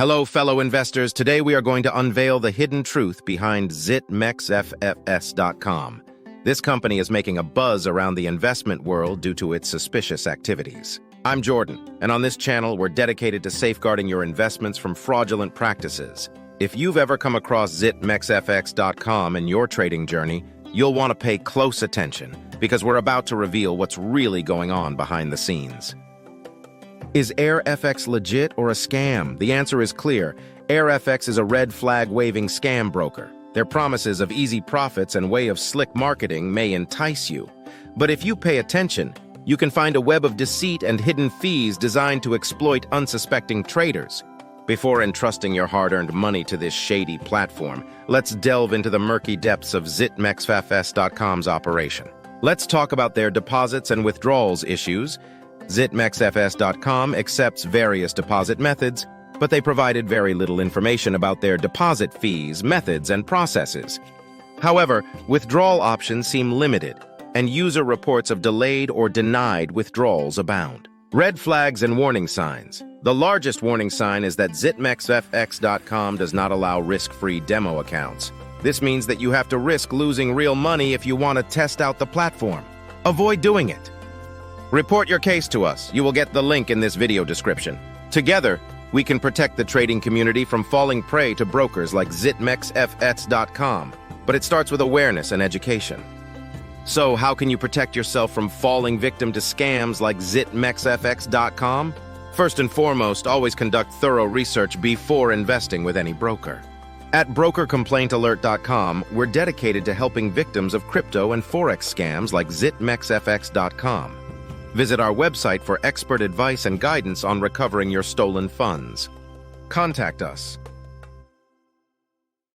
Hello, fellow investors. Today we are going to unveil the hidden truth behind Zit-mexfx.com. This company is making a buzz around the investment world due to its suspicious activities. I'm Jordan, and on this channel we're dedicated to safeguarding your investments from fraudulent practices. If you've ever come across Zit-mexfx.com in your trading journey, you'll want to pay close attention because we're about to reveal what's really going on behind the scenes. Is AirFX legit or a scam? The answer is clear. AirFX is a red flag-waving scam broker. Their promises of easy profits and way of slick marketing may entice you. But if you pay attention, you can find a web of deceit and hidden fees designed to exploit unsuspecting traders. Before entrusting your hard-earned money to this shady platform, let's delve into the murky depths of Zit-mexfx.com's operation. Let's talk about their deposits and withdrawals issues. Zit-mexfx.com accepts various deposit methods, but they provided very little information about their deposit fees, methods, and processes. However, withdrawal options seem limited, and user reports of delayed or denied withdrawals abound. Red flags and warning signs. The largest warning sign is that Zit-mexfx.com does not allow risk-free demo accounts. This means that you have to risk losing real money if you want to test out the platform. Avoid doing it. Report your case to us. You will get the link in this video description. Together, we can protect the trading community from falling prey to brokers like Zit-mexfx.com. But it starts with awareness and education. So, how can you protect yourself from falling victim to scams like Zit-mexfx.com? First and foremost, always conduct thorough research before investing with any broker. At brokercomplaintalert.com, we're dedicated to helping victims of crypto and forex scams like Zit-mexfx.com. Visit our website for expert advice and guidance on recovering your stolen funds. Contact us